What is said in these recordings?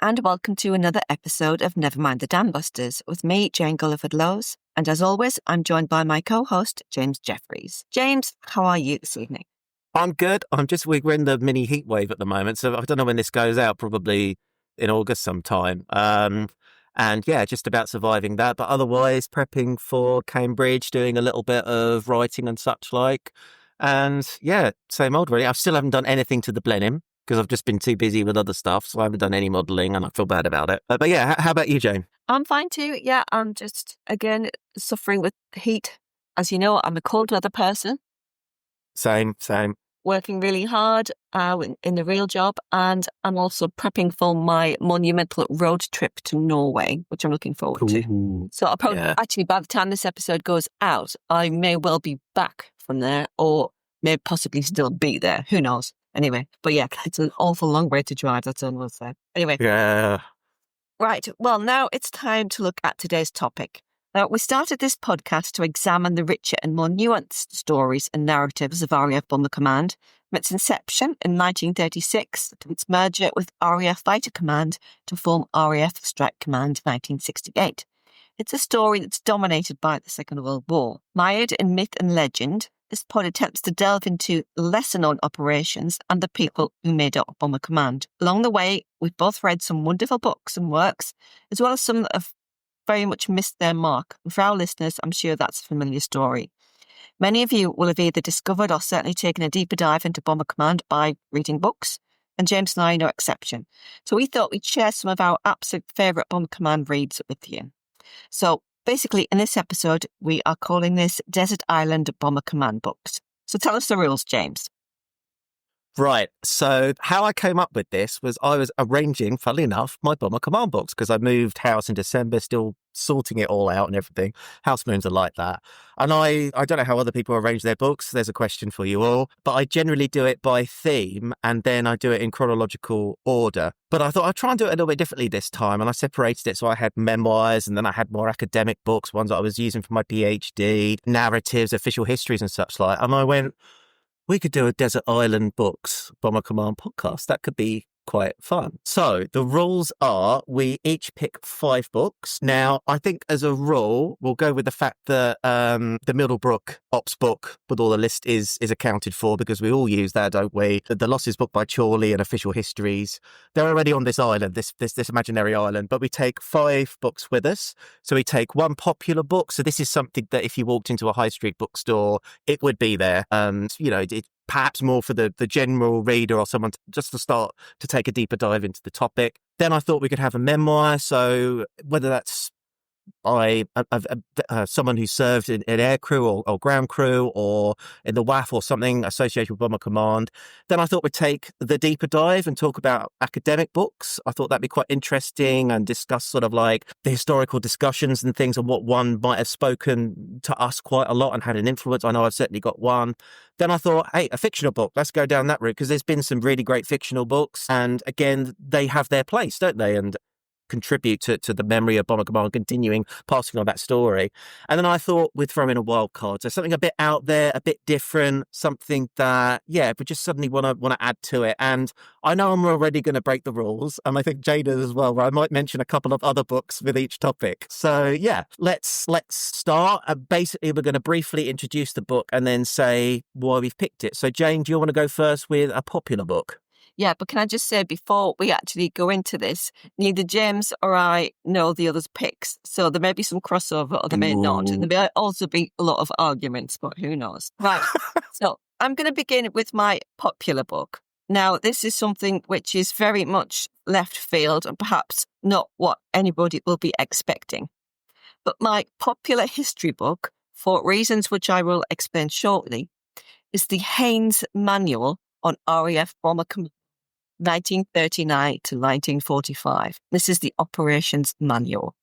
and welcome to another episode of Never Mind the Dam Busters with me, Jane Gulliford-Lowes. And as always, I'm joined by my co-host, James Jeffries. James, how are you this evening? I'm good. We're in the mini heat wave at the moment, so I don't know when this goes out, probably in August sometime. And yeah, just about surviving that. But otherwise, prepping for Cambridge, doing a little bit of writing and such like. And yeah, same old really. I still haven't done anything to the Blenheim because I've just been too busy with other stuff. So I haven't done any modelling and I feel bad about it. But yeah, how about you, Jane? I'm fine too. Yeah, I'm just, again, suffering with the heat. As you know, I'm a cold weather person. Same. Working really hard in the real job, and I'm also prepping for my monumental road trip to Norway, which I'm looking forward to. So I'll probably, actually, by the time this episode goes out, I may well be back from there, or may possibly still be there. Who knows? Anyway, but yeah, it's an awful long way to drive, that's all I'll say. Anyway. Yeah. Right, well, now it's time to look at today's topic. Now, we started this podcast to examine the richer and more nuanced stories and narratives of RAF Bomber Command, from its inception in 1936 to its merger with RAF Fighter Command to form RAF Strike Command in 1968. It's a story that's dominated by the Second World War. Mired in myth and legend, this pod attempts to delve into lesser-known operations and the people who made up Bomber Command. Along the way, we've both read some wonderful books and works, as well as some that have very much missed their mark. And for our listeners, I'm sure that's a familiar story. Many of you will have either discovered or certainly taken a deeper dive into Bomber Command by reading books, and James and I are no exception. So we thought we'd share some of our absolute favourite Bomber Command reads with you. So basically, in this episode, we are calling this Desert Island Bomber Command books. So tell us the rules, James. Right. So how I came up with this was I was arranging, funnily enough, my Bomber Command books because I moved house in December, still sorting it all out and everything. House moves are like that. And I don't know how other people arrange their books. There's a question for you all. But I generally do it by theme and then I do it in chronological order. But I thought I'd try and do it a little bit differently this time. And I separated it. So I had memoirs and then I had more academic books, ones that I was using for my PhD, narratives, official histories and such like. And I went, we could do a Desert Island Books Bomber Command podcast. That could be quite fun. So the rules are we each pick 5 books. Now, I think as a rule, we'll go with the fact that the Middlebrook Ops book with all the list is accounted for because we all use that, don't we? The Losses book by Chorley and Official Histories. They're already on this island, this imaginary island, but we take 5 books with us. So we take 1 popular book. So this is something that if you walked into a high street bookstore, it would be there. Perhaps more for the general reader or someone just to start to take a deeper dive into the topic. Then I thought we could have a memoir. So whether that's by someone who served in aircrew or ground crew or in the WAF or something associated with Bomber Command. Then I thought we'd take the deeper dive and talk about academic books. I thought that'd be quite interesting and discuss sort of like the historical discussions and things and what one might have spoken to us quite a lot and had an influence. I know I've certainly got one. Then I thought, hey, a fictional book, let's go down that route because there's been some really great fictional books. And again, they have their place, don't they? And contribute to the memory of Bomber Command, continuing passing on that story. And then I thought we'd throw in a wild card. So something a bit out there, a bit different, something that, yeah, we just suddenly want to add to it. And I know I'm already going to break the rules. And I think Jada as well, where I might mention a couple of other books with each topic. So yeah, let's start. Basically, we're going to briefly introduce the book and then say why we've picked it. So Jane, do you want to go first with a popular book? Yeah, but can I just say before we actually go into this, neither James or I know the other's picks. So there may be some crossover or there may not. And there may also be a lot of arguments, but who knows? Right. So I'm going to begin with my popular book. Now, this is something which is very much left field and perhaps not what anybody will be expecting. But my popular history book, for reasons which I will explain shortly, is the Haynes Manual on RAF Bomber Command, 1939 to 1945. This is the Operations Manual.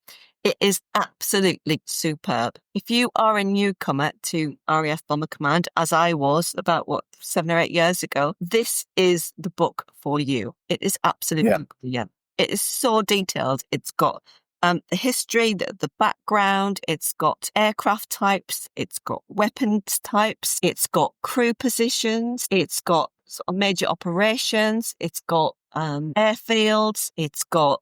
It is absolutely superb. If you are a newcomer to RAF Bomber Command, as I was about, 7 or 8 years ago, this is the book for you. It is absolutely brilliant. It is so detailed. It's got the history, the background, it's got aircraft types, it's got weapons types, it's got crew positions, it's got sort of major operations, it's got airfields, it's got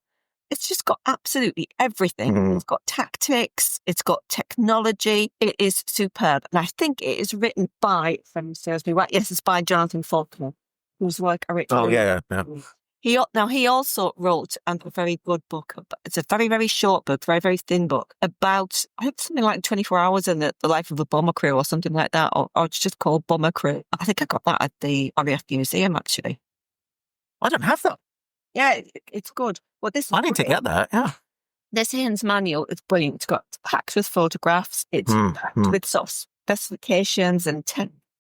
It's just got absolutely everything. Mm. It's got tactics. It's got technology. It is superb. And I think it is written by, if memory serves me right, yes, it's by Jonathan Faulkner, whose work I read. Oh, yeah. He also wrote a very good book. It's a very, very short book, very, very thin book about, I think something like 24 hours in the life of a bomber crew or something like that, or it's just called Bomber Crew. I think I got that at the RAF Museum, actually. I don't have that. Yeah, it's good. Well, this I need to get that, yeah. This Ian's manual is brilliant. It's got packed with photographs. It's packed with sort of specifications and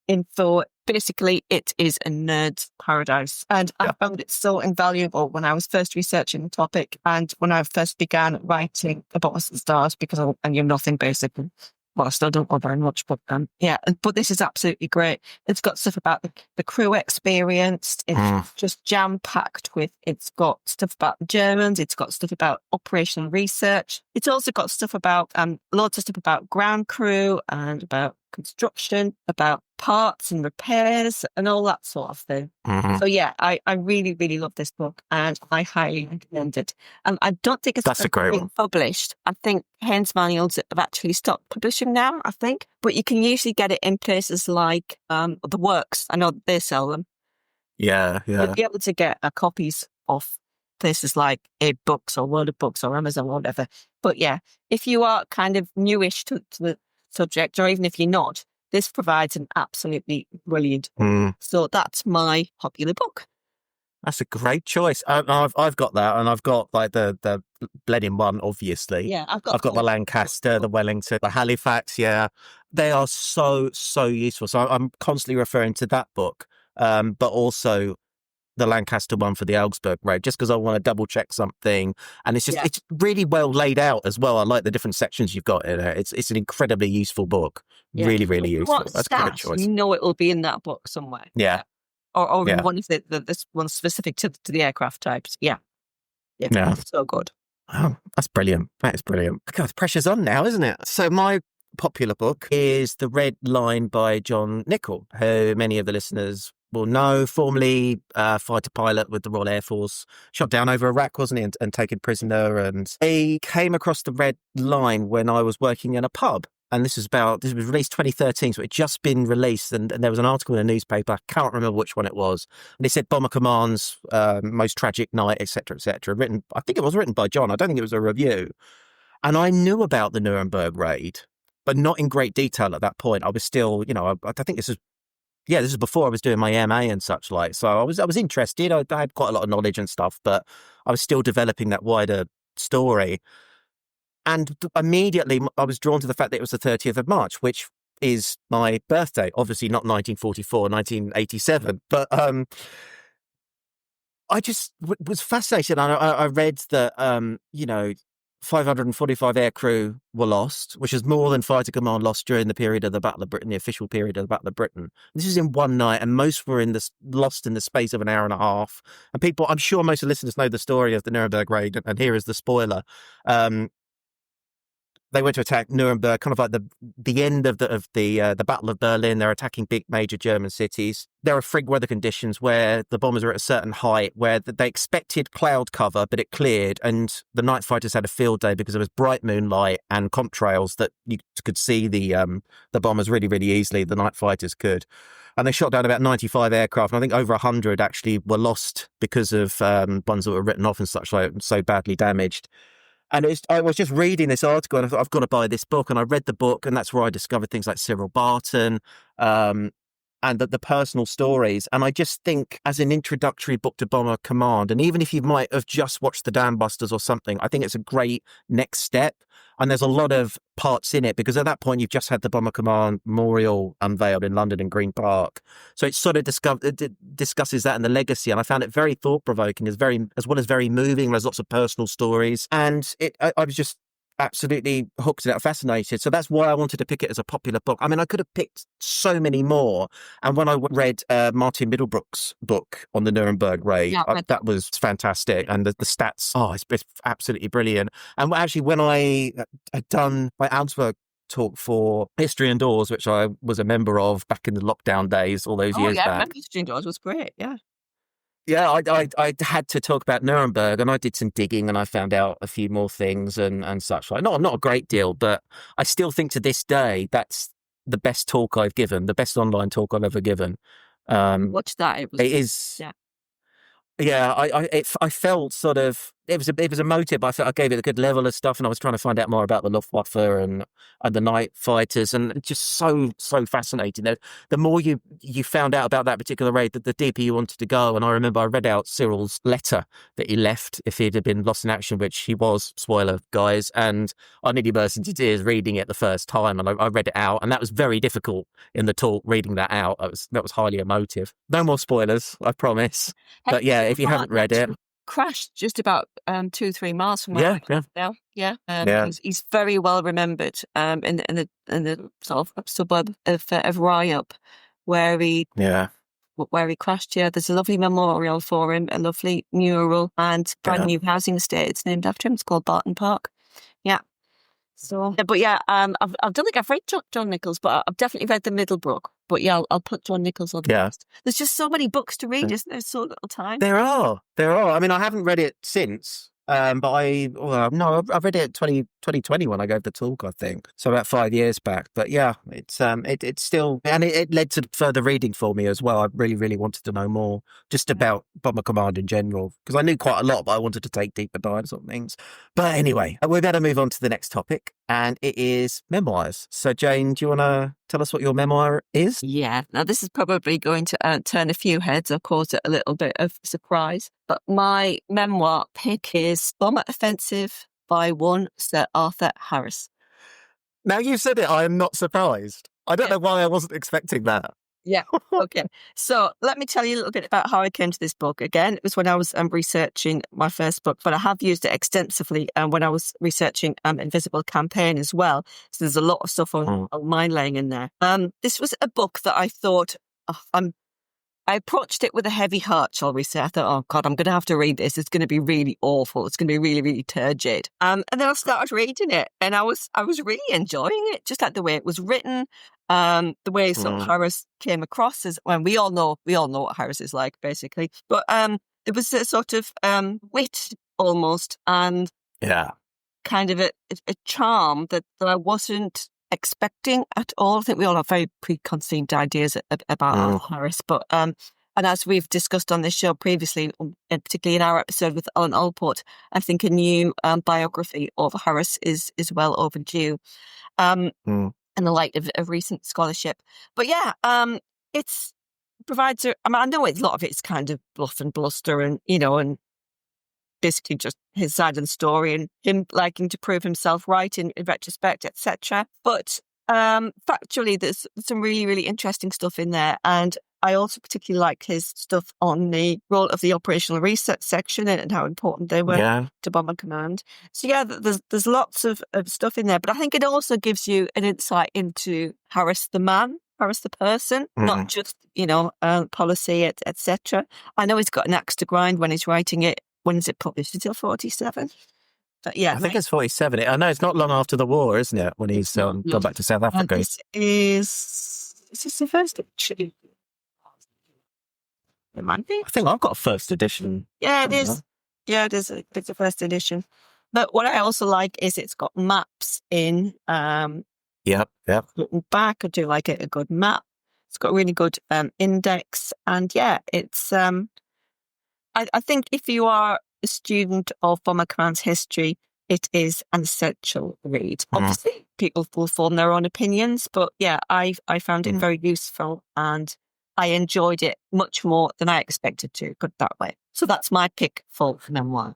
info. Basically, it is a nerd's paradise. And I found it so invaluable when I was first researching the topic and when I first began writing about the stars, because I knew nothing basically. Well, I still don't know very much, but but this is absolutely great. It's got stuff about the crew experience. It's just jam-packed with, it's got stuff about the Germans. It's got stuff about operational research. It's also got stuff about, loads of stuff about ground crew and about construction, about parts and repairs and all that sort of thing. So yeah, I really, really love this book and I highly recommend it. I don't think it's That's a great one. Published. I think Haynes Manuals have actually stopped publishing now, I think, but you can usually get it in places like The Works. I know they sell them. Yeah. You'll be able to get copies of places like A Books or World of Books or Amazon or whatever. But yeah, if you are kind of newish to the subject, or even if you're not, this provides an absolutely brilliant book. So that's my popular book. That's a great choice. I've got that, and I've got like the Blenheim one, obviously. Yeah, I've got the Lancaster, the Wellington, the Halifax. Yeah, they are so useful. So I'm constantly referring to that book, but also the Lancaster one for the Augsburg Raid, just because I want to double check something. And it's just it's really well laid out as well. I like the different sections you've got in it. It's an incredibly useful book. Yeah. Really useful. That's a great choice. You know it will be in that book somewhere. Yeah. Or one of this one specific to the aircraft types. Yeah. So good. Oh, that's brilliant. That is brilliant. God, the pressure's on now, isn't it? So my popular book is The Red Line by John Nichol, who many of the listeners will know, formerly fighter pilot with the Royal Air Force, shot down over Iraq, wasn't he, and taken prisoner. And he came across The Red Line when I was working in a pub. And this was released 2013, so it had just been released. And there was an article in a newspaper, I can't remember which one it was. And it said Bomber Command's most tragic night, etc., etc. I think it was written by John. I don't think it was a review. And I knew about the Nuremberg raid, but not in great detail at that point. I was still, I think this is before I was doing my MA and such like. So I was interested. I had quite a lot of knowledge and stuff, but I was still developing that wider story. And immediately I was drawn to the fact that it was the 30th of March, which is my birthday. Obviously not 1944, 1987. But I just was fascinated. I read that, 545 aircrew were lost, which is more than Fighter Command lost during the period of the Battle of Britain, the official period of the Battle of Britain. This is in one night, and most were lost in the space of an hour and a half. And people, I'm sure most of the listeners know the story of the Nuremberg raid, and here is the spoiler. They went to attack Nuremberg, kind of like the end of the Battle of Berlin. They're attacking big major German cities. There are frigid weather conditions where the bombers are at a certain height, where they expected cloud cover, but it cleared, and the night fighters had a field day because there was bright moonlight and contrails that you could see the bombers really, really easily. The night fighters could. And they shot down about 95 aircraft, and I think over 100 actually were lost because of ones that were written off and such, like so badly damaged. And I was just reading this article and I thought, I've got to buy this book. And I read the book, and that's where I discovered things like Cyril Barton and the personal stories. And I just think as an introductory book to Bomber Command, and even if you might have just watched the Dam Busters or something, I think it's a great next step. And there's a lot of parts in it because at that point you've just had the Bomber Command Memorial unveiled in London in Green Park. So it sort of discusses that and the legacy. And I found it very thought-provoking, as well as very moving. There's lots of personal stories. And I was just absolutely hooked and fascinated. So that's why I wanted to pick it as a popular book. I mean, I could have picked so many more. And when I read Martin Middlebrook's book on the Nuremberg raid, that was fantastic. And the stats, it's absolutely brilliant. And actually, when I had done my Augsburg talk for History Indoors, which I was a member of back in the lockdown days, all those years back. History Indoors was great, yeah. Yeah, I had to talk about Nuremberg, and I did some digging, and I found out a few more things and such like. Not a great deal, but I still think to this day that's the best talk I've given, the best online talk I've ever given. Watch that. It was, It is. yeah. Yeah, I felt sort of it was a motive. But I felt I gave it a good level of stuff, and I was trying to find out more about the Luftwaffe and the night fighters, and just so fascinating. The more you found out about that particular raid, the deeper you wanted to go. And I remember I read out Cyril's letter that he left if he'd have been lost in action, which he was. Spoiler, guys, and I nearly burst into tears reading it the first time, and I read it out, and that was very difficult in the talk. Reading that out, that was highly emotive. No more spoilers, I promise. But yeah, if you haven't read it, crashed just about 2-3 miles from where yeah, I live now. Yeah, yeah, he's very well remembered in the sort of suburb of Ryup, where he yeah, crashed. Yeah, there's a lovely memorial for him, a lovely mural, and brand new housing estate. It's named after him. It's called Barton Park. Yeah. So, but yeah, I don't think I've read John Nichols, but I've definitely read The Middlebrook. But yeah, I'll put John Nichols on the list. There's just so many books to read, isn't there? So little time. There are. I mean, I haven't read it since, but no, I read it 2020 when I gave the talk, I think. So about 5 years back. But yeah, it's still, and it led to further reading for me as well. I really, really wanted to know more just about Bomber Command in general, because I knew quite a lot, but I wanted to take deeper dives on things. But anyway, we better move on to the next topic, and it is memoirs. So Jane, do you want to tell us what your memoir is? Yeah. Now, this is probably going to turn a few heads or cause it a little bit of surprise. But my memoir pick is Bomber Offensive by one Sir Arthur Harris. Now you've said it, I am not surprised. I don't know why I wasn't expecting that. Yeah. Okay. So let me tell you a little bit about how I came to this book. Again, it was when I was researching my first book, but I have used it extensively when I was researching Invisible Campaign as well. So there's a lot of stuff on mine laying in there. This was a book that I thought, I approached it with a heavy heart, shall we say. I thought, oh God, I'm going to have to read this. It's going to be really awful. It's going to be really, really turgid. And then I started reading it, and I was really enjoying it, just like the way it was written, the way sort of Harris came across as, when we all know what Harris is like, basically. But there was a sort of wit almost, and kind of a charm that I wasn't expecting at all. I think we all have very preconceived ideas about Harris, but and as we've discussed on this show previously, and particularly in our episode with Alan Allport, I think a new biography of Harris is well overdue, in the light of recent scholarship. But yeah, it's provides. I know a lot of it's kind of bluff and bluster, and and basically just his side of the story and him liking to prove himself right in retrospect, etc. But factually, there's some really, really interesting stuff in there. And I also particularly like his stuff on the role of the operational research section and how important they were to Bomber Command. So yeah, there's lots of stuff in there. But I think it also gives you an insight into Harris the man, Harris the person, not just, policy, etc. I know he's got an axe to grind when he's writing it. When is it published? Until 47? But yeah. I think it's 47. I know it's not long after the war, isn't it? When he's gone back to South Africa. Is this the first edition? It might be. I think I've got a first edition. Yeah, it is. Yeah, it is. It's a first edition. But what I also like is it's got maps in. Yep. Looking back, I do like it, a good map. It's got a really good index. And yeah, it's... I think if you are a student of Bomber Command's history, it is an essential read. Obviously, people will form their own opinions, but yeah, I found it very useful, and I enjoyed it much more than I expected to, put it that way. So that's my pick for memoir.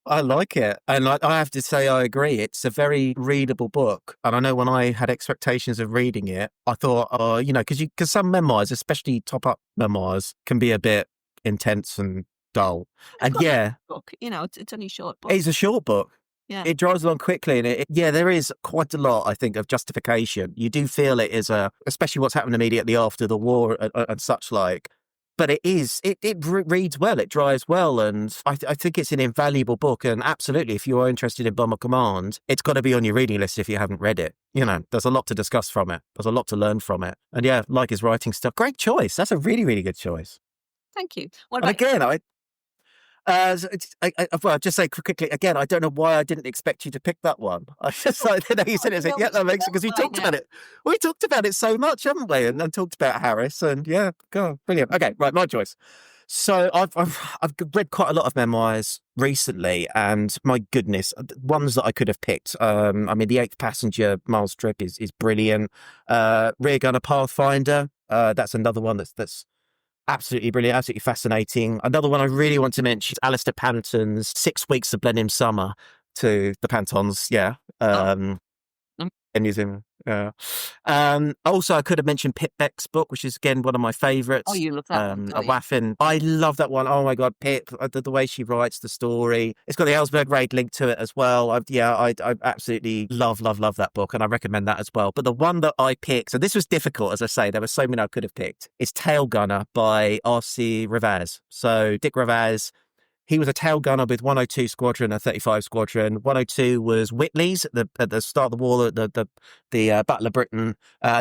I like it. And I have to say, I agree. It's a very readable book. And I know when I had expectations of reading it, I thought, because some memoirs, especially top-up memoirs, can be a bit intense and dull. And book, it's only a short book. It's a short book. Yeah. It drives along quickly, and there is quite a lot, I think, of justification. You do feel it is especially what's happened immediately after the war and such like. But it reads well, it drives well, and I think it's an invaluable book. And absolutely, if you are interested in Bomber Command, it's got to be on your reading list if you haven't read it. There's a lot to discuss from it. There's a lot to learn from it. And yeah, like his writing stuff. Great choice. That's a really, really good choice. Thank you. What And about again, well, I'll just say quickly again. I don't know why I didn't expect you to pick that one. I just like you said it. I said, yeah, that makes it because we talked about it. We talked about it so much, haven't we? And talked about Harris, and yeah, go on, brilliant. Okay, right, my choice. So I've read quite a lot of memoirs recently, and my goodness, ones that I could have picked. I mean, The Eighth Passenger, Miles Tripp is brilliant. Rear Gunner Pathfinder. That's another one that's absolutely brilliant, absolutely fascinating. Another one I really want to mention is Alistair Panton's 6 Weeks of Blenheim Summer to the Pantons. Yeah. um, In New Zealand. Yeah. Also, I could have mentioned Pip Beck's book, which is again one of my favourites. you love that one, A don't you? Waffin. I love that one. Oh my God, Pip! The way she writes the story. It's got the Ellsberg raid linked to it as well. I absolutely love that book, and I recommend that as well. But the one that I picked, so this was difficult, as I say, there were so many I could have picked. Is Tail Gunner by R.C. Ravaz. So Dick Ravaz. He was a tail gunner with 102 Squadron and 35 Squadron. 102 was Whitley's at the start of the war, the Battle of Britain.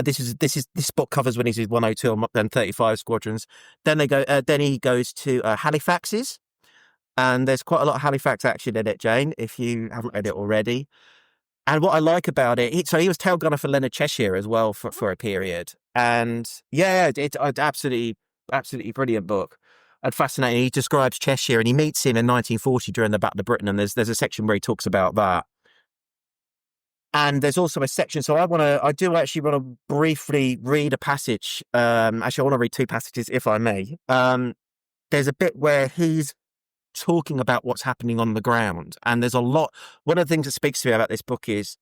This book covers when he's with 102 and 35 Squadrons. Then he goes to Halifax's, and there's quite a lot of Halifax action in it, Jane, if you haven't read it already. And what I like about it, so he was tail gunner for Leonard Cheshire as well for a period. And yeah, it's absolutely brilliant book. And fascinating. He describes Cheshire, and he meets him in 1940 during the Battle of Britain, and there's a section where he talks about that. And there's also a section. So I do actually want to briefly read a passage. Actually, I want to read two passages, if I may. There's a bit where he's talking about what's happening on the ground, and there's a lot. One of the things that speaks to me about this book is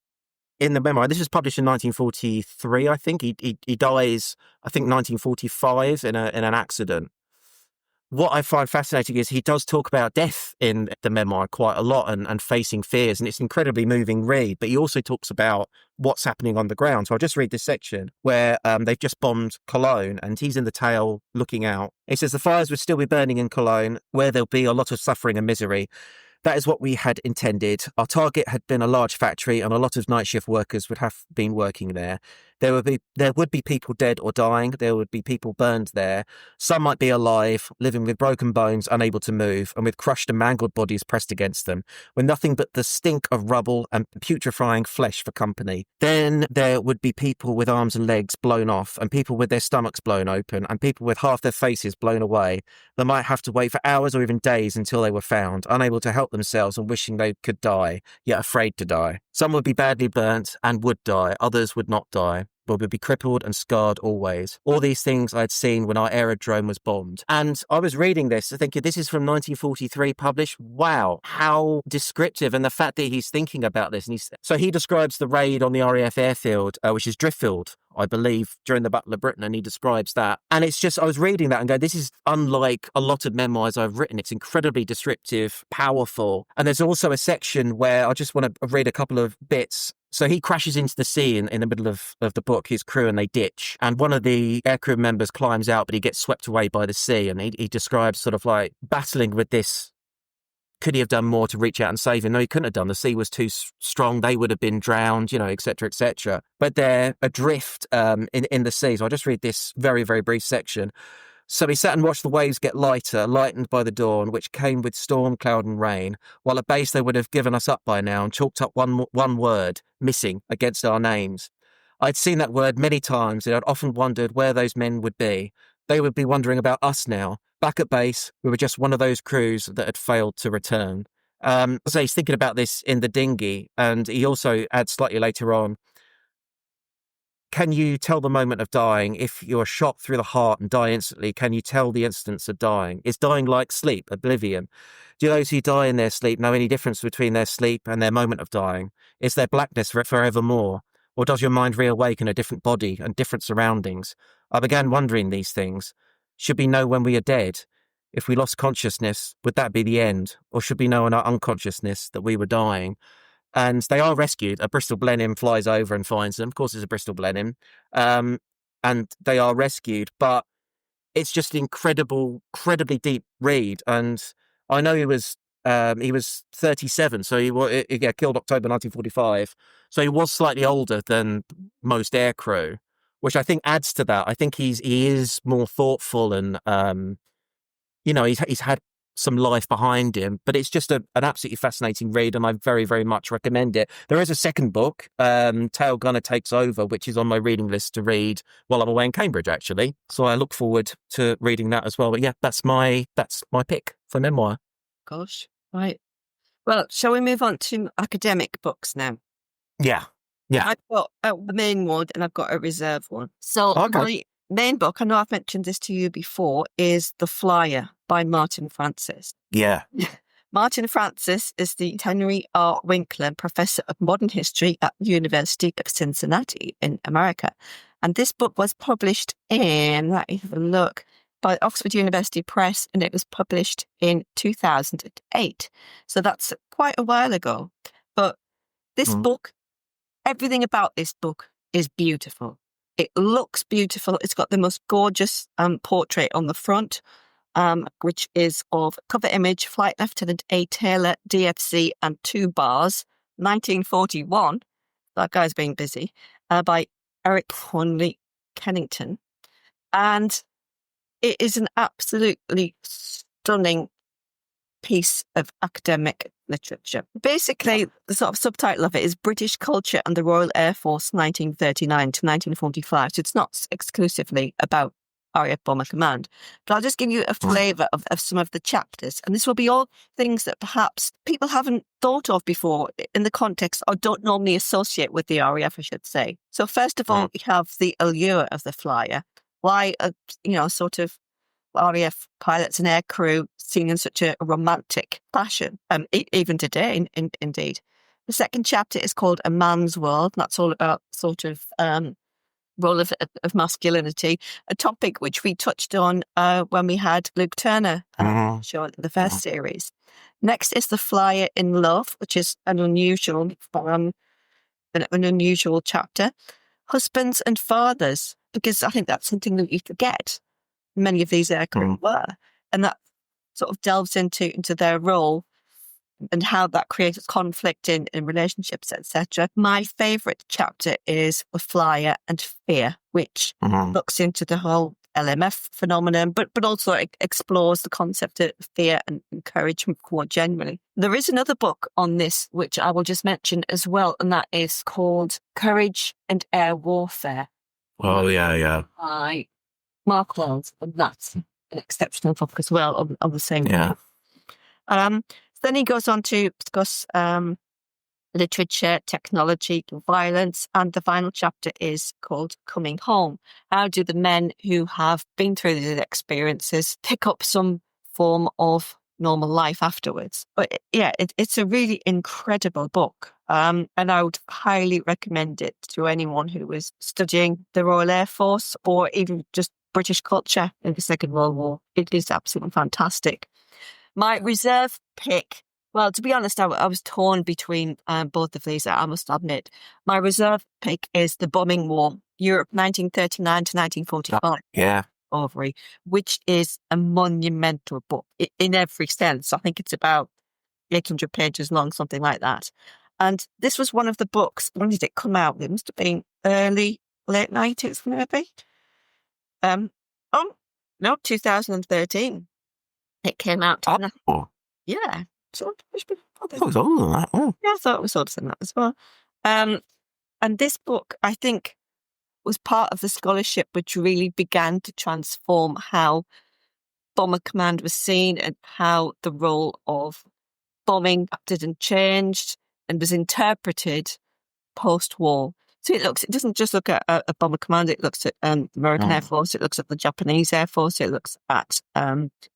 in the memoir. This was published in 1943, I think. He dies, I think, 1945 in an accident. What I find fascinating is he does talk about death in the memoir quite a lot and facing fears, and it's an incredibly moving read. But he also talks about what's happening on the ground. So I'll just read this section where they've just bombed Cologne, and he's in the tail looking out. He says, "The fires would still be burning in Cologne, where there'll be a lot of suffering and misery. That is what we had intended. Our target had been a large factory, and a lot of night shift workers would have been working there. There would be people dead or dying. There would be people burned there. Some might be alive, living with broken bones, unable to move, and with crushed and mangled bodies pressed against them, with nothing but the stink of rubble and putrefying flesh for company. Then there would be people with arms and legs blown off, and people with their stomachs blown open, and people with half their faces blown away. They might have to wait for hours or even days until they were found, unable to help themselves and wishing they could die, yet afraid to die. Some would be badly burnt and would die, others would not die, but would be crippled and scarred always. All these things I had seen when our aerodrome was bombed." And I was reading this thinking, this is from 1943 published. Wow, how descriptive. And the fact that he's thinking about this. So he describes the raid on the RAF airfield, which is Driffield, I believe, during the Battle of Britain, and he describes that. And it's just, I was reading that and going, this is unlike a lot of memoirs I've written. It's incredibly descriptive, powerful. And there's also a section where I just want to read a couple of bits. So he crashes into the sea in the middle of the book, his crew, and they ditch. And one of the aircrew members climbs out, but he gets swept away by the sea. And he describes sort of like battling with this. Could he have done more to reach out and save him? No, he couldn't have done. The sea was too strong. They would have been drowned, et cetera, et cetera. But they're adrift in the sea. So I'll just read this very, very brief section. "So we sat and watched the waves get lighter, lightened by the dawn, which came with storm, cloud and rain, while at base they would have given us up by now and chalked up one word, missing, against our names. I'd seen that word many times, and I'd often wondered where those men would be. They would be wondering about us now. Back at base, we were just one of those crews that had failed to return." So he's thinking about this in the dinghy, and he also adds slightly later on, "Can you tell the moment of dying? If you're shot through the heart and die instantly, can you tell the instance of dying? Is dying like sleep, oblivion? Do those who die in their sleep know any difference between their sleep and their moment of dying? Is there blackness forevermore? Or does your mind reawaken a different body and different surroundings? I began wondering these things. Should we know when we are dead? If we lost consciousness, would that be the end? Or should we know in our unconsciousness that we were dying?" And they are rescued. A Bristol Blenheim flies over and finds them. Of course, it's a Bristol Blenheim. And they are rescued. But it's just an incredibly deep read. And I know he was 37, so he got killed October 1945. So he was slightly older than most aircrew, which I think adds to that. I think he is more thoughtful and he's had some life behind him, but it's just an absolutely fascinating read, and I very, very much recommend it. There is a second book, Tail Gunner Takes Over, which is on my reading list to read while I'm away in Cambridge, actually. So I look forward to reading that as well. But yeah, that's my pick for memoir. Gosh, right. Well, shall we move on to academic books now? Yeah. I've got a main one and I've got a reserve one. So my main book, I know I've mentioned this to you before, is The Flyer by Martin Francis. Yeah. Martin Francis is the Henry R. Winkler Professor of Modern History at the University of Cincinnati in America. And this book was published in, let me have a look, by Oxford University Press, and it was published in 2008. So that's quite a while ago. But this book, everything about this book is beautiful. It looks beautiful. It's got the most gorgeous portrait on the front, which is of cover image, Flight Lieutenant A. Taylor, DFC, and 2 bars, 1941. That guy's been busy, by Eric Hornley Kennington. And it is an absolutely stunning piece of academic literature. Basically, the sort of subtitle of it is British Culture and the Royal Air Force 1939 to 1945. So it's not exclusively about RAF Bomber Command. But I'll just give you a flavour of some of the chapters. And this will be all things that perhaps people haven't thought of before in the context or don't normally associate with the RAF, I should say. So first of all, we have the allure of the flyer. Why, sort of RAF pilots and air crew seen in such a romantic fashion, even today, indeed. The second chapter is called A Man's World. That's all about sort of role of masculinity, a topic which we touched on when we had Luke Turner show in the first series. Next is The Flyer in Love, which is an unusual chapter. Husbands and fathers, because I think that's something that you forget. Many of these aircrew were, and that sort of delves into their role and how that creates conflict in relationships, etc. My favourite chapter is The Flyer and Fear, which looks into the whole LMF phenomenon, but also explores the concept of fear and courage more generally. There is another book on this, which I will just mention as well, and that is called Courage and Air Warfare. Oh, yeah. By Mark Wells, and that's an exceptional book as well on the same thing. Then he goes on to discuss literature, technology, violence, and the final chapter is called Coming Home. How do the men who have been through these experiences pick up some form of normal life afterwards? But yeah, it's a really incredible book. And I would highly recommend it to anyone who is studying the Royal Air Force or even just British culture in the Second World War. It is absolutely fantastic. My reserve pick, well, to be honest, I was torn between both of these, I must admit. My reserve pick is The Bombing War, Europe 1939 to 1945. Yeah. Overy, which is a monumental book in every sense. I think it's about 800 pages long, something like that. And this was one of the books, when did it come out? It must have been late 90s, maybe. 2013. It came out. Yeah. So it was older than that. Oh. Yeah, I thought it was older than that as well. And this book, I think, was part of the scholarship which really began to transform how Bomber Command was seen and how the role of bombing acted and changed and was interpreted post-war. So it doesn't just look at a Bomber Command, it looks at the American Air Force, it looks at the Japanese Air Force, it looks at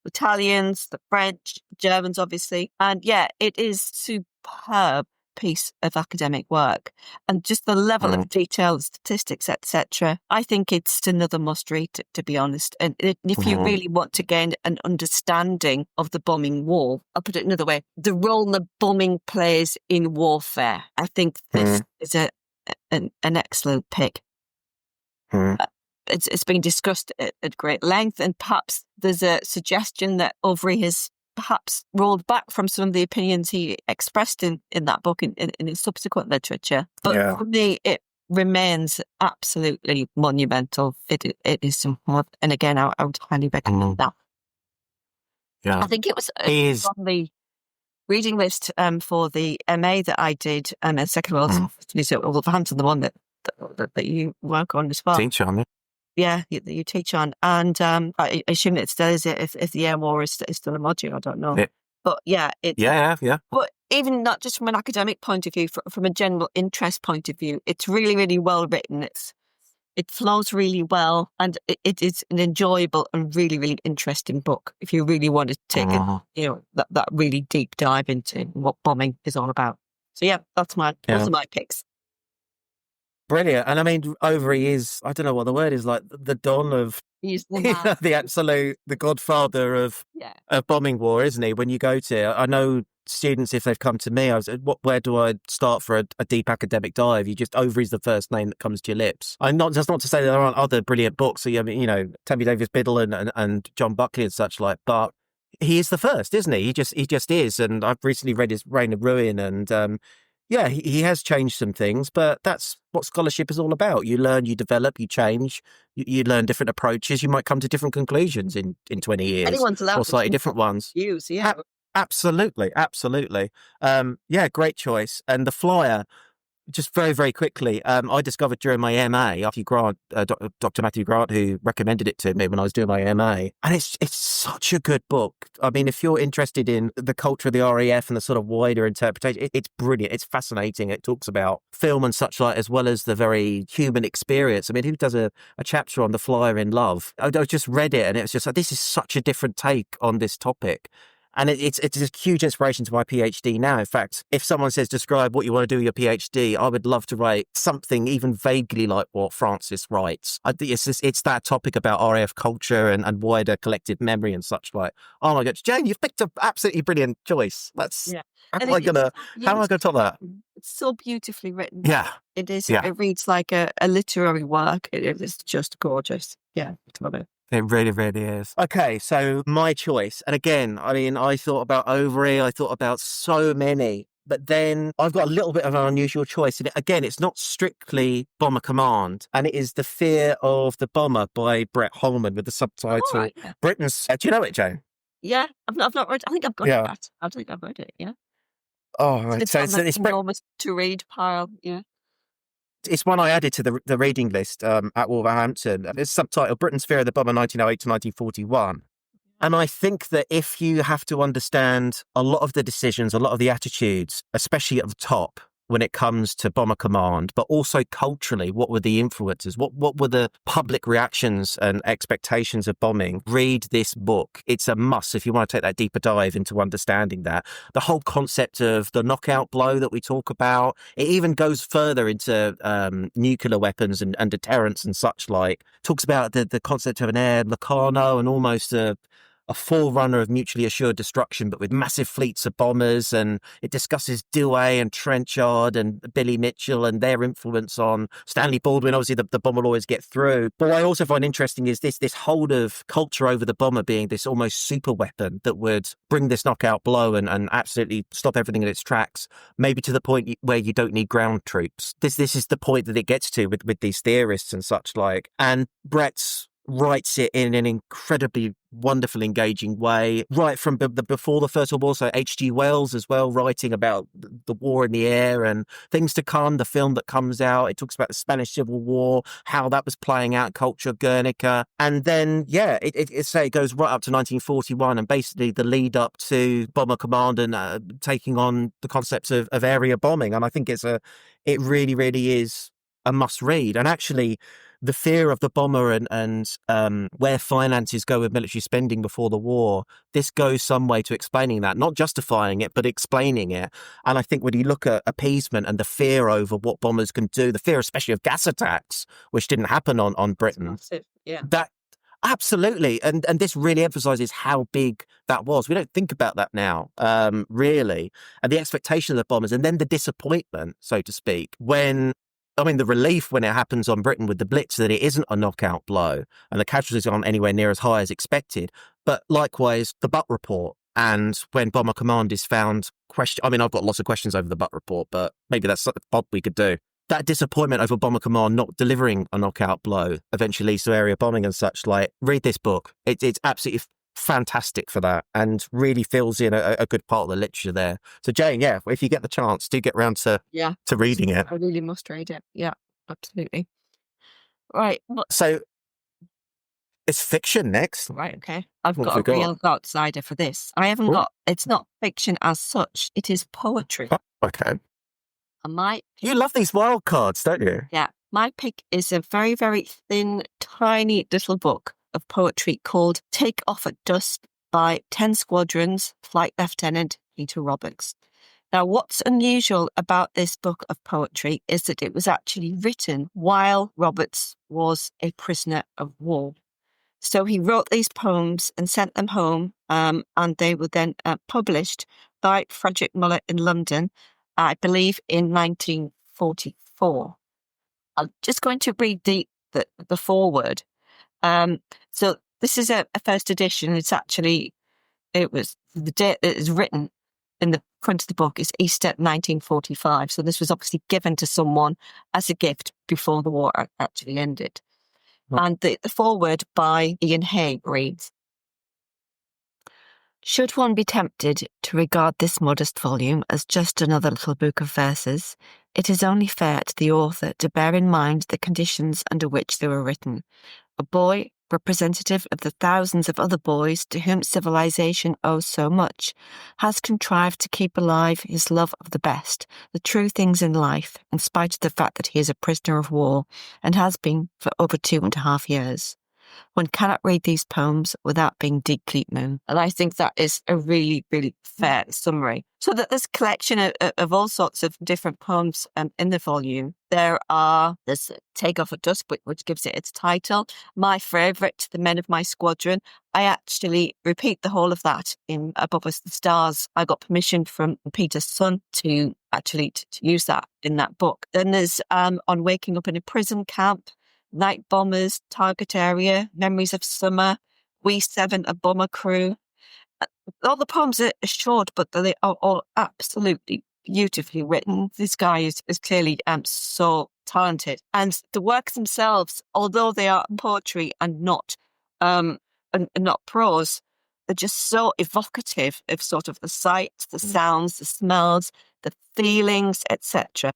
Italians, the French, Germans, obviously. And yeah, it is superb piece of academic work. And just the level of detail, statistics, etc. I think it's another must-read, to be honest. And if you really want to gain an understanding of the bombing war, I'll put it another way, the role the bombing plays in warfare, I think this is an excellent pick. It's been discussed at great length, and perhaps there's a suggestion that Overy has perhaps rolled back from some of the opinions he expressed in that book in his subsequent literature. But for me, it remains absolutely monumental. It is some, and again, I would highly recommend that. Yeah. I think it was He is. on the reading list for the MA that I did in Second World Studies at Wolverhampton, the one that you work on as well. Teach on it. Yeah, that you teach on. And I assume it still is if the memoir is still a module. I don't know. But yeah, yeah. But even not just from an academic point of view, from a general interest point of view, it's really, really well written. It flows really well, and it is an enjoyable and really, really interesting book if you really want to take that really deep dive into what bombing is all about. So yeah, those are my picks. Brilliant. And I mean, Overy is, I don't know what the word is, like the don of the godfather of bombing war, isn't he? When you go to, I know students, if they've come to me, I was, where do I start for a deep academic dive? Overy's the first name that comes to your lips. That's not to say there aren't other brilliant books. So, Tammy Davis Biddle and John Buckley and such like, but he is the first, isn't he? He just is. And I've recently read his Reign of Ruin, and he has changed some things, but that's what scholarship is all about. You learn, you develop, you change, you learn different approaches. You might come to different conclusions in 20 years. Anyone's allowed or slightly different ones. Use, Absolutely. Great choice. And The Flyer, just very, very quickly, I discovered during my MA, Dr. Matthew Grant, who recommended it to me when I was doing my MA. And it's such a good book. I mean, if you're interested in the culture of the RAF and the sort of wider interpretation, it's brilliant. It's fascinating. It talks about film and such like, as well as the very human experience. I mean, who does a chapter on The Flyer in Love? I just read it, and it was just like, this is such a different take on this topic. And it's a huge inspiration to my PhD now. In fact, if someone says, describe what you want to do with your PhD, I would love to write something even vaguely like what Francis writes. I think it's that topic about RAF culture and wider collective memory and such like. Oh my God, Jane, you've picked an absolutely brilliant choice. How am I going to top that? It's so beautifully written. Yeah. It is. Yeah. It reads like a literary work. It is just gorgeous. Yeah, I love it. It really, really is. Okay, so my choice. And again, I mean, I thought about Overy, I thought about so many, but then I've got a little bit of an unusual choice. And again, it's not strictly Bomber Command, and it is The Fear of the Bomber by Brett Holman with the subtitle Britain's... do you know it, Jane? Yeah, I've not read it. I think I've got that. I think I've read it, yeah. Oh, right. It's enormous to read pile, yeah. It's one I added to the reading list at Wolverhampton. It's subtitled Britain's Fear of the Bomber 1908 to 1941. And I think that if you have to understand a lot of the decisions, a lot of the attitudes, especially at the top, when it comes to Bomber Command, but also culturally, what were the influences? What were the public reactions and expectations of bombing? Read this book. It's a must if you want to take that deeper dive into understanding that. The whole concept of the knockout blow that we talk about, it even goes further into nuclear weapons and deterrence and such like. Talks about the concept of an air Locarno and almost a forerunner of mutually assured destruction, but with massive fleets of bombers. And it discusses Dewey and Trenchard and Billy Mitchell and their influence on Stanley Baldwin. Obviously, the bomber will always get through. But what I also find interesting is this hold of culture over the bomber being this almost super weapon that would bring this knockout blow and absolutely stop everything in its tracks, maybe to the point where you don't need ground troops. This is the point that it gets to with these theorists and such like. And Brett's writes it in an incredibly wonderful, engaging way, right from before the First World War. So H.G. Wells as well, writing about the war in the air and things to come, the film that comes out. It talks about the Spanish Civil War, how that was playing out, culture of Guernica. And then, it goes right up to 1941 and basically the lead up to Bomber Command and taking on the concepts of area bombing. And I think it really, really is a must read. And actually, the fear of the bomber and where finances go with military spending before the war, this goes some way to explaining that, not justifying it, but explaining it. And I think when you look at appeasement and the fear over what bombers can do, the fear especially of gas attacks, which didn't happen on Britain, massive, yeah. That absolutely. And this really emphasizes how big that was. We don't think about that now, really. And the expectation of the bombers and then the disappointment, so to speak, the relief when it happens on Britain with the Blitz that it isn't a knockout blow and the casualties aren't anywhere near as high as expected. But likewise, the Butt report and when Bomber Command is found I've got lots of questions over the Butt report, but maybe that's something we could do. That disappointment over Bomber Command not delivering a knockout blow eventually leads to area bombing and such like. Read this book. It's absolutely fantastic for that and really fills in a good part of the literature there. So Jane, yeah, if you get the chance, do get round to reading it. I really must read it. Yeah, absolutely. Right. So it's fiction next. Right, okay. I've What got have a we real outsider for this. I haven't got, it's not fiction as such, it is poetry. Oh, okay. And you love these wild cards, don't you? Yeah. My pick is a very, very thin, tiny little book of poetry called Take Off at Dusk by 10 Squadrons Flight Lieutenant Peter Roberts. Now, what's unusual about this book of poetry is that it was actually written while Roberts was a prisoner of war. So he wrote these poems and sent them home, and they were then published by Frederick Muller in London, I believe in 1944. I'm just going to read the foreword. So this is a first edition. It was the date it is written in the front of the book is Easter 1945. So this was obviously given to someone as a gift before the war actually ended. And the foreword by Ian Hay reads, should one be tempted to regard this modest volume as just another little book of verses, it is only fair to the author to bear in mind the conditions under which they were written. A boy, representative of the thousands of other boys to whom civilization owes so much, has contrived to keep alive his love of the best, the true things in life, in spite of the fact that he is a prisoner of war, and has been for over 2.5 years. One cannot read these poems without being deeply moved. And I think that is a really, really fair summary. So that there's a collection of all sorts of different poems in the volume. There's Take Off at Dusk, which gives it its title. My favourite, The Men of My Squadron. I actually repeat the whole of that in Above Us the Stars. I got permission from Peter's son to actually to use that in that book. Then there's On Waking Up in a Prison Camp, Night Bombers, Target Area, Memories of Summer, We Seven, A Bomber Crew. All the poems are short, but they are all absolutely beautifully written. This guy is clearly so talented. And the works themselves, although they are poetry and not prose, they're just so evocative of sort of the sights, the sounds, the smells, the feelings, etc.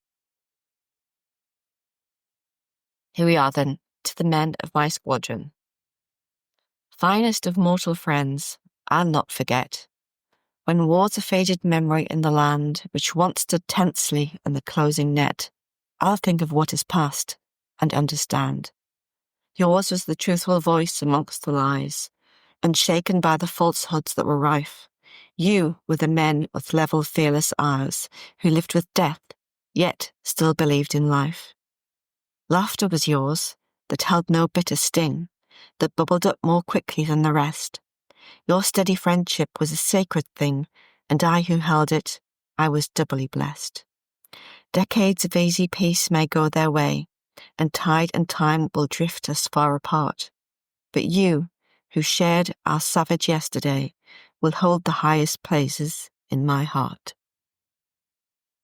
Here we are then, to the men of my squadron. Finest of mortal friends, I'll not forget. When war's a faded memory in the land, which once stood tensely in the closing net, I'll think of what is past and understand. Yours was the truthful voice amongst the lies, unshaken by the falsehoods that were rife. You were the men with level, fearless eyes, who lived with death, yet still believed in life. Laughter was yours, that held no bitter sting, that bubbled up more quickly than the rest. Your steady friendship was a sacred thing, and I who held it, I was doubly blessed. Decades of easy peace may go their way, and tide and time will drift us far apart. But you, who shared our savage yesterday, will hold the highest places in my heart.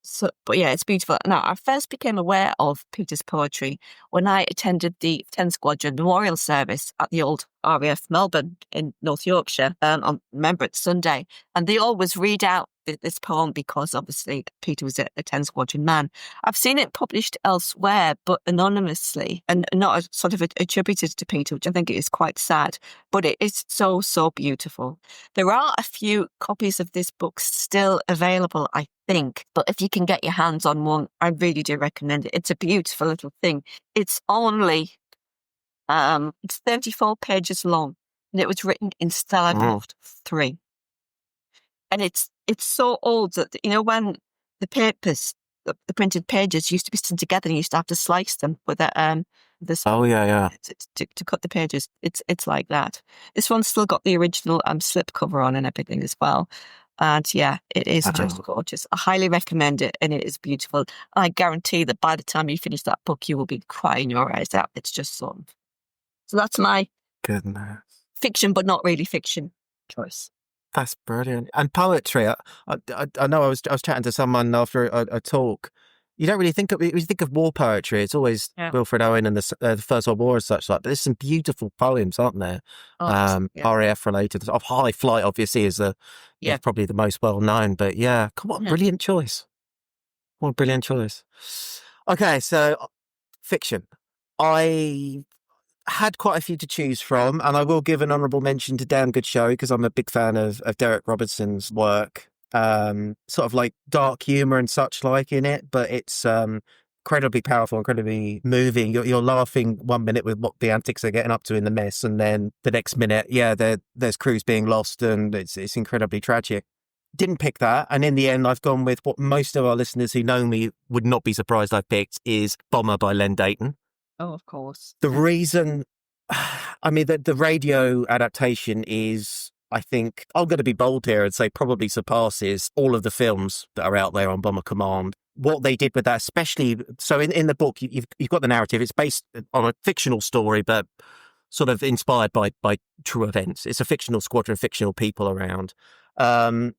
So, but yeah, it's beautiful. Now, I first became aware of Peter's poetry when I attended the 10 Squadron Memorial Service at the old RAF Melbourne in North Yorkshire on Remembrance Sunday. And they always read out this poem because obviously Peter was a 10 Squadron man. I've seen it published elsewhere, but anonymously and not sort of attributed to Peter, which I think is quite sad, but it is so, so beautiful. There are a few copies of this book still available, I think, but if you can get your hands on one, I really do recommend it. It's a beautiful little thing. It's only, it's 34 pages long, and it was written in Stellarboft 3. And it's so old that, you know, when the papers, the printed pages used to be sent together and you used to have to slice them with this. Oh, yeah. To cut the pages. It's like that. This one's still got the original slip cover on and everything as well. And yeah, it is just gorgeous. I highly recommend it, and it is beautiful. I guarantee that by the time you finish that book, you will be crying your eyes out. It's just so. So that's my Goodness. Fiction, but not really fiction choice. That's brilliant. And poetry. I know I was chatting to someone after a talk, You don't really think of, when you think of war poetry, it's always Wilfred Owen and the First World War and such like, but there's some beautiful poems, aren't there? RAF related. Of High Flight, obviously, is probably the most well known, but come on, brilliant choice. What a brilliant choice. Okay, so fiction. I had quite a few to choose from, and I will give an honourable mention to Damn Good Show because I'm a big fan of Derek Robertson's work. Sort of like dark humour and such like in it, but it's incredibly powerful, incredibly moving. You're laughing 1 minute with what the antics are getting up to in the mess, and then the next minute, there's crews being lost, and it's incredibly tragic. Didn't pick that, and in the end, I've gone with what most of our listeners who know me would not be surprised I've picked is Bomber by Len Deighton. Oh, of course. The reason, I mean, the radio adaptation is, I think, I'm going to be bold here and say probably surpasses all of the films that are out there on Bomber Command. What they did with that, especially, so in the book, you've got the narrative. It's based on a fictional story, but sort of inspired by true events. It's a fictional squadron of fictional people around. And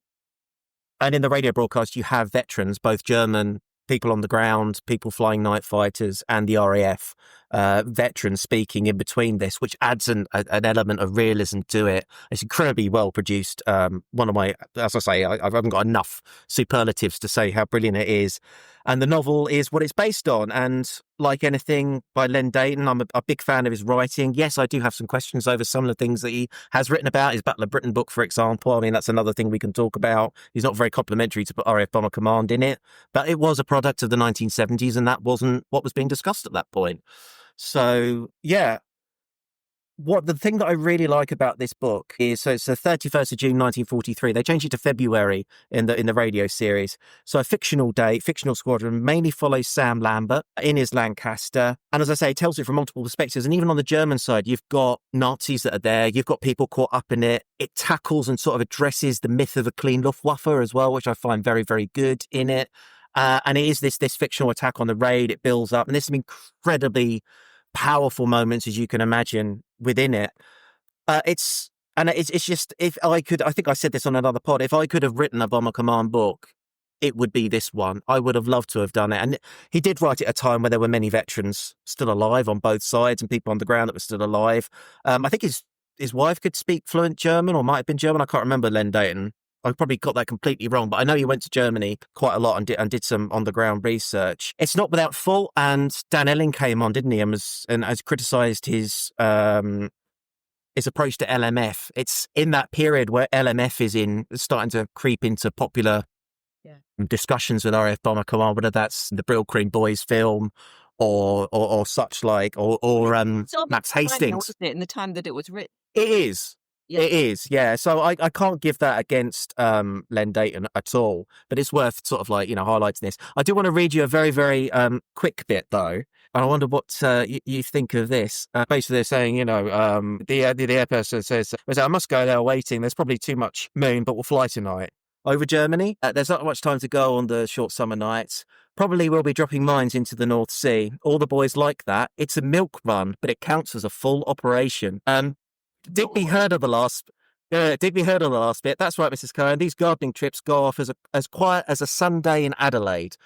in the radio broadcast, you have veterans, both German people on the ground, people flying night fighters, and the RAF veterans speaking in between this, which adds an element of realism to it. It's incredibly well produced. One of my, as I say, I haven't got enough superlatives to say how brilliant it is. And the novel is what it's based on. And like anything by Len Deighton, I'm a big fan of his writing. Yes, I do have some questions over some of the things that he has written about. His Battle of Britain book, for example. I mean, that's another thing we can talk about. He's not very complimentary to put RAF Bomber Command in it, but it was a product of the 1970s, and that wasn't what was being discussed at that point. So, the thing that I really like about this book is, so it's the 31st of June, 1943. They changed it to February in the radio series. So a fictional day, fictional squadron mainly follows Sam Lambert in his Lancaster. And as I say, it tells it from multiple perspectives. And even on the German side, you've got Nazis that are there. You've got people caught up in it. It tackles and sort of addresses the myth of a clean Luftwaffe as well, which I find very, very good in it. And it is this fictional attack on the raid. It builds up. And there's some incredibly powerful moments, as you can imagine, within it. It's just, if I could, I think I said this on another pod, if I could have written a Bomber Command book, it would be this one. I would have loved to have done it. And he did write it at a time where there were many veterans still alive on both sides and people on the ground that were still alive. I think his wife could speak fluent German, or might have been German. I can't remember Len Deighton. I probably got that completely wrong, but I know he went to Germany quite a lot and did some on-the-ground research. It's not without fault, and Dan Elling came on, didn't he, and has criticised his approach to LMF. It's in that period where LMF is starting to creep into popular discussions with RAF Bomber Command, whether that's the Brill Cream Boys film or such like, or Max Hastings. In the time that it was written. It is. Yeah. It is, yeah. So I can't give that against Len Deighton at all, but it's worth sort of like, highlighting this. I do want to read you a very, very quick bit though, and I wonder what you think of this. Basically, they're saying, the air person says, I must go there waiting. There's probably too much moon, but we'll fly tonight. Over Germany, there's not much time to go on the short summer nights. Probably we'll be dropping mines into the North Sea. All the boys like that. It's a milk run, but it counts as a full operation. Digby heard of the last bit. That's right, Mrs. Cohen. These gardening trips go off as quiet as a Sunday in Adelaide.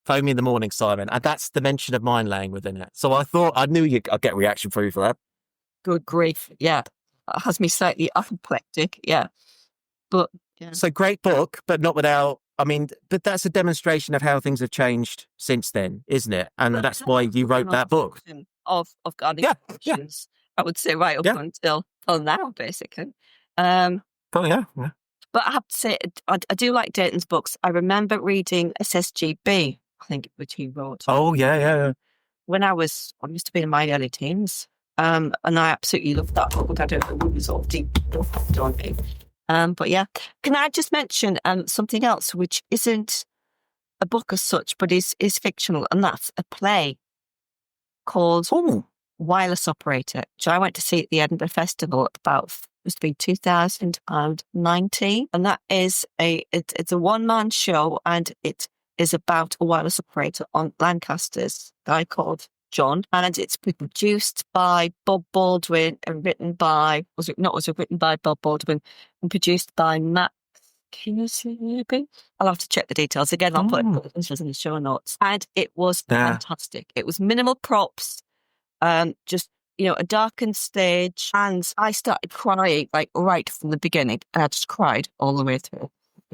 Phone me in the morning, Simon. And that's the mention of mine laying within it. So I knew I'd get a reaction from you for that. Good grief. Yeah. That has me slightly apoplectic. Yeah. But, yeah. So great book, but not without, but that's a demonstration of how things have changed since then, isn't it? And that's why you wrote that book. Of gardening options. I would say right up until now, basically. Yeah. But I have to say, I do like Deighton's books. I remember reading SSGB, I think, which he wrote. Oh, yeah. When I must have been in my early teens. And I absolutely loved that book. I don't know, it was sort of deep on me. But yeah, can I just mention something else, which isn't a book as such, but is fictional, and that's a play called Wireless Operator, which I went to see at the Edinburgh Festival about, must have been 2019. And that is it's a one-man show, and it is about a wireless operator on Lancaster's, a guy called John. And it's produced by Bob Baldwin and written by, written by Bob Baldwin and produced by Max Maybe. I'll have to check the details again. I'll put it in the show notes. And it was fantastic. It was minimal props, just a darkened stage, and I started crying like right from the beginning, and I just cried all the way through.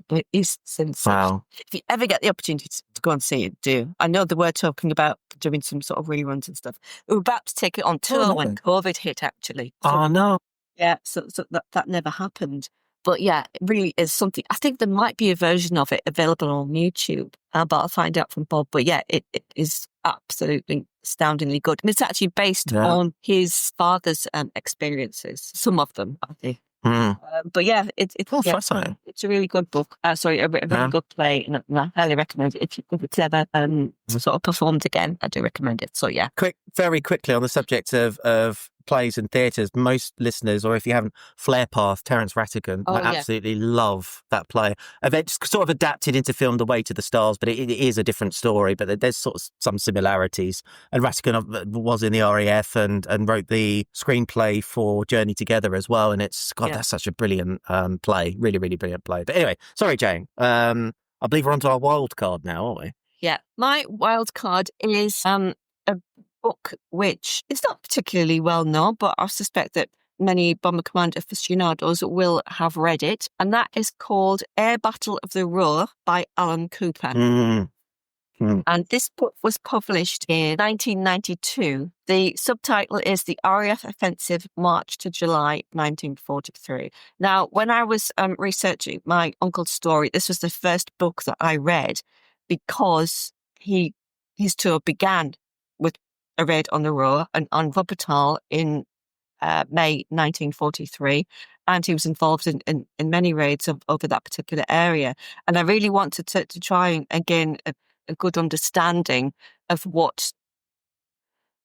It is sensational. Wow. If you ever get the opportunity to go and see it, do. I know they were talking about doing some sort of reruns and stuff. We were about to take it on tour when COVID hit, actually. So, oh, no. Yeah, so that never happened. But yeah, it really is something. I think there might be a version of it available on YouTube, but I'll find out from Bob. But yeah, it is absolutely astoundingly good. And it's actually based on his father's experiences, some of them, I think. But yeah, it's fascinating. It's a really good book. A really good play, and I highly recommend it. If it's ever sort of performed again, I do recommend it. So yeah. Very quickly on the subject of plays and theatres, most listeners, or if you haven't, Flare Path, Terence Rattigan, I absolutely love that play. It's sort of adapted into film, The Way to the Stars, but it is a different story, but there's sort of some similarities. And Rattigan was in the RAF and wrote the screenplay for Journey Together as well, and that's such a brilliant play, really, really brilliant play. But anyway, sorry, Jane. I believe we're onto our wild card now, aren't we? Yeah, my wild card is a book which is not particularly well known, but I suspect that many Bomber Command aficionados will have read it, and that is called Air Battle of the Ruhr by Alan Cooper. And this book was published in 1992. The subtitle is The RAF Offensive, March to July 1943. Now, when I was researching my uncle's story, this was the first book that I read because his tour began with a raid on the Ruhr and on Wuppertal in May 1943, and he was involved in many raids over that particular area. And I really wanted to try and gain a good understanding of what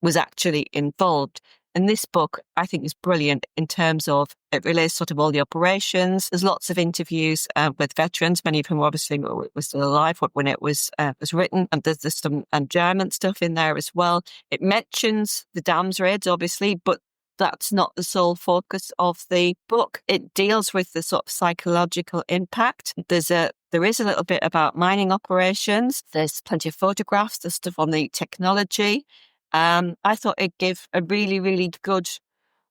was actually involved. And this book, I think, is brilliant in terms of it relays sort of all the operations. There's lots of interviews with veterans, many of whom obviously were still alive when it was written. And there's some German stuff in there as well. It mentions the dams raids, obviously, but that's not the sole focus of the book. It deals with the sort of psychological impact. There is a little bit about mining operations. There's plenty of photographs. There's stuff on the technology. I thought it gave a really, really good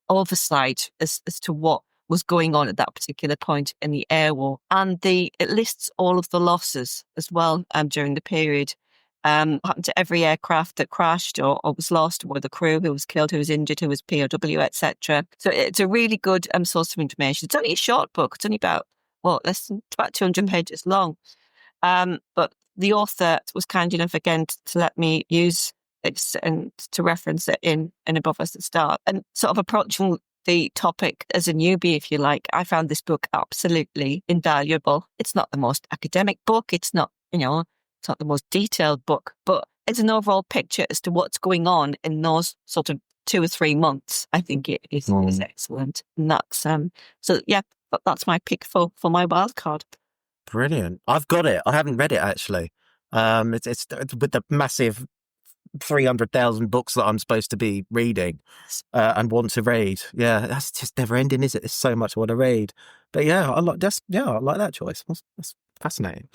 oversight as to what was going on at that particular point in the air war. And it lists all of the losses as well during the period. Happened to every aircraft that crashed or was lost, or the crew who was killed, who was injured, who was POW, etc. So it's a really good source of information. It's only a short book. It's only about, it's about 200 pages long. But the author was kind enough again to let me use it and to reference it in Above Us at Start. And sort of approaching the topic as a newbie, if you like, I found this book absolutely invaluable. It's not the most academic book. It's not, it's not the most detailed book, but it's an overall picture as to what's going on in those sort of 2 or 3 months. I think it is excellent. And that's, that's my pick for my wild card. Brilliant. I've got it. I haven't read it actually. It's with the massive 300,000 books that I'm supposed to be reading and want to read. Yeah, that's just never ending, is it? There's so much I want to read. But yeah, I like that choice. That's fascinating.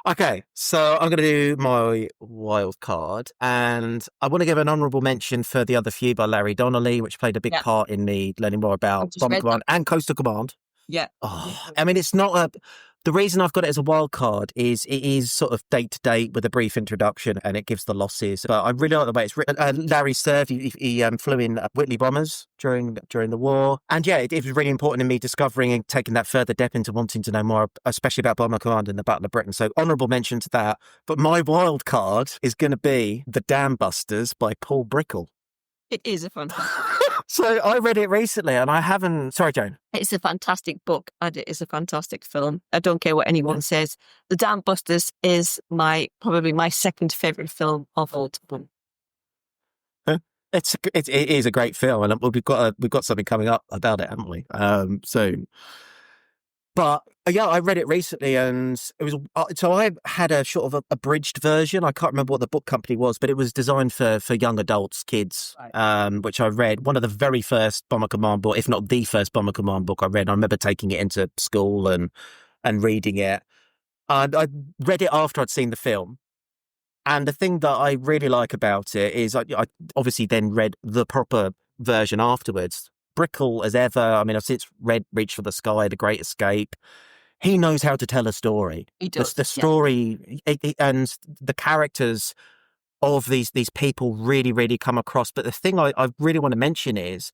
Okay, so I'm going to do my wild card, and I want to give an honourable mention for The Other Few by Larry Donnelly, which played a big part in me learning more about Bomber Command and Coastal Command. Yeah. I mean, it's not the reason I've got it as a wild card is it is sort of date to date with a brief introduction, and it gives the losses. But I really like the way it's written. Larry served. He flew in Whitley bombers during the war, and yeah, it was really important in me discovering and taking that further depth into wanting to know more, especially about Bomber Command and the Battle of Britain. So honourable mention to that. But my wild card is going to be The Dam Busters by Paul Brickell. It is a fun. So I read it recently and I haven't... Sorry, Joan. It's a fantastic book and it is a fantastic film. I don't care what anyone says. The Dam Busters is probably my second favourite film of all time. It is a great film, and we've got something coming up about it, haven't we? Soon. But yeah, I read it recently, and it was so I had a sort of a abridged version. I can't remember what the book company was, but it was designed for young adults, kids, which I read. One of the very first Bomber Command book, if not the first Bomber Command book I read. I remember taking it into school and and reading it. I read it after I'd seen the film. And the thing that I really like about it is I obviously then read the proper version afterwards. Brickell, as ever, I mean, I've since read Reach for the Sky, The Great Escape. He knows how to tell a story. He does. The story and the characters of these people really, really come across. But the thing I really want to mention is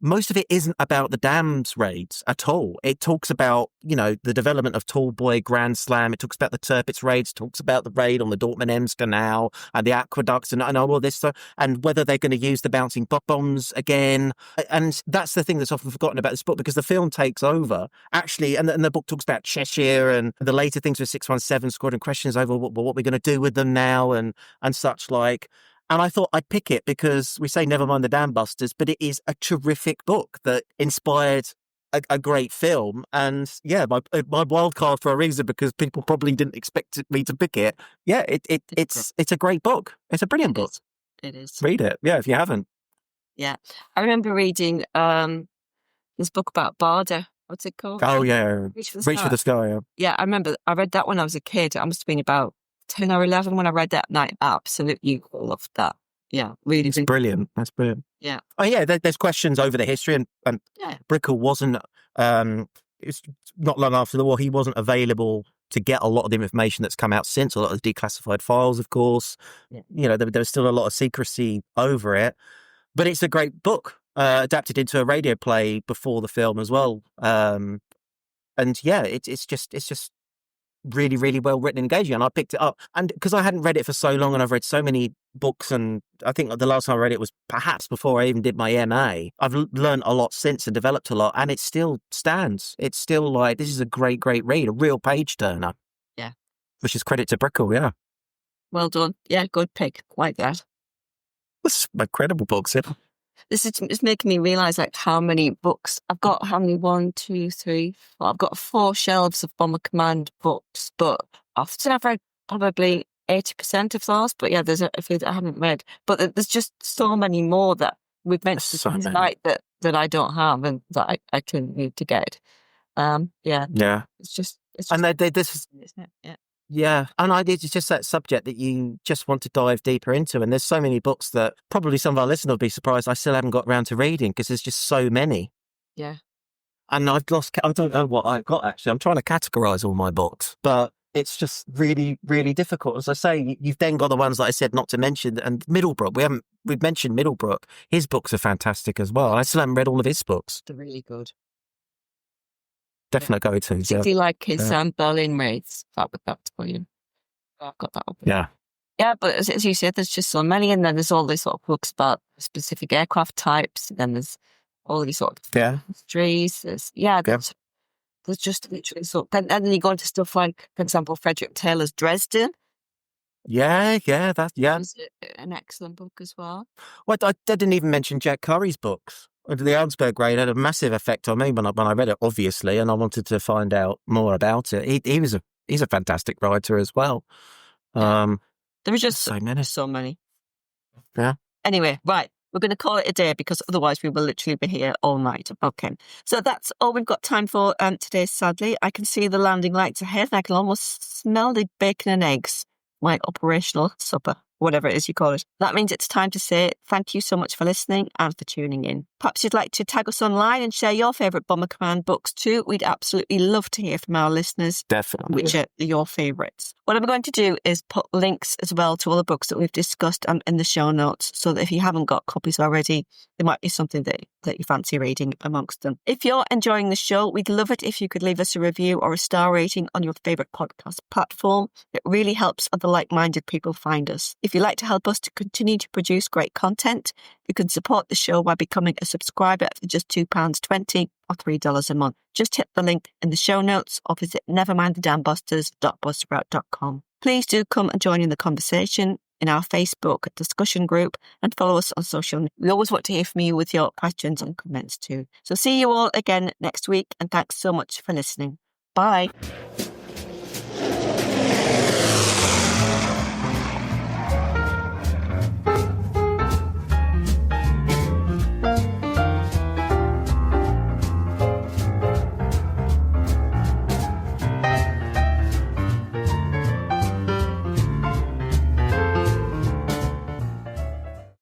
most of it isn't about the dams raids at all. It talks about, the development of Tall Boy Grand Slam. It talks about the Tirpitz raids, talks about the raid on the Dortmund-Ems Canal and the aqueducts and all this stuff, and whether they're going to use the bouncing bombs again. And that's the thing that's often forgotten about this book, because the film takes over, actually, and the book talks about Cheshire and the later things with 617 Squadron, questions over what we're going to do with them now and such like. And I thought I'd pick it because we say never mind the Dam Busters, but it is a terrific book that inspired a great film. And yeah, my wild card for a reason, because people probably didn't expect me to pick it. Yeah, it's a great book. It's a brilliant book. It is. Read it. Yeah, if you haven't. Yeah. I remember reading this book about Barda. What's it called? Oh, yeah. Reach for the Sky. Yeah. Yeah, I remember I read that when I was a kid. I must have been about 10 or 11 when I read that night. Absolutely loved that. Yeah, really. It's brilliant. That's brilliant. Yeah. Oh, yeah, there's questions over the history, and Brickell wasn't, it's not long after the war, he wasn't available to get a lot of the information that's come out since, a lot of the declassified files, of course. Yeah. There was still a lot of secrecy over it, but it's a great book, adapted into a radio play before the film as well. And yeah, it's just really, really well written and engaging. And I picked it up, and because I hadn't read it for so long and I've read so many books, and I think the last time I read it was perhaps before I even did my MA. I've learned a lot since and developed a lot, and it still stands. It's still like, this is a great, great read, a real page turner. Yeah. Which is credit to Brickell, yeah. Well done. Yeah, good pick. Like that. That's incredible books, yeah. This is making me realise how many books I've got. How many? 1, 2, 3, 4. I've got 4 shelves of Bomber Command books, but often I've read probably 80% of those. But yeah, there's a few that I haven't read. But there's just so many more that we've mentioned tonight that I don't have and that I can need to get. Yeah. It's just and this is, isn't it? Yeah. Yeah, and it's just that subject that you just want to dive deeper into. And there's so many books that probably some of our listeners will be surprised I still haven't got around to reading, because there's just so many. Yeah. And I don't know what I've got, actually. I'm trying to categorise all my books, but it's just really, really difficult. As I say, you've then got the ones that I said not to mention, and Middlebrook. We've mentioned Middlebrook. His books are fantastic as well. I still haven't read all of his books. They're really good. Definite go-to. Particularly like his Berlin raids. That's for you. I've got that up. Yeah. Yeah, but as you said, there's just so many, and then there's all these sort of books about specific aircraft types, and then there's all these sort of histories. There's just literally and then you go into stuff like, for example, Frederick Taylor's Dresden. Yeah. It's an excellent book as well. Well, I didn't even mention Jack Curry's books. The Augsburg raid had a massive effect on me when I read it, obviously, and I wanted to find out more about it. He's a fantastic writer as well. There were just so many. Yeah. Anyway, right. We're going to call it a day, because otherwise we will literally be here all night. Okay. So that's all we've got time for today, sadly. I can see the landing lights ahead, and I can almost smell the bacon and eggs, my operational supper, whatever it is you call it. That means it's time to say thank you so much for listening and for tuning in. Perhaps you'd like to tag us online and share your favourite Bomber Command books too. We'd absolutely love to hear from our listeners. Definitely. Which are your favourites. What I'm going to do is put links as well to all the books that we've discussed in the show notes, so that if you haven't got copies already, there might be something that you fancy reading amongst them. If you're enjoying the show, we'd love it if you could leave us a review or a star rating on your favourite podcast platform. It really helps other like-minded people find us. If you'd like to help us to continue to produce great content, you can support the show by becoming a subscriber for just £2.20 or $3 a month. Just hit the link in the show notes or visit nevermindthedambusters.buzzsprout.com. Please do come and join in the conversation in our Facebook discussion group and follow us on social media. We always want to hear from you with your questions and comments too. So see you all again next week, and thanks so much for listening. Bye.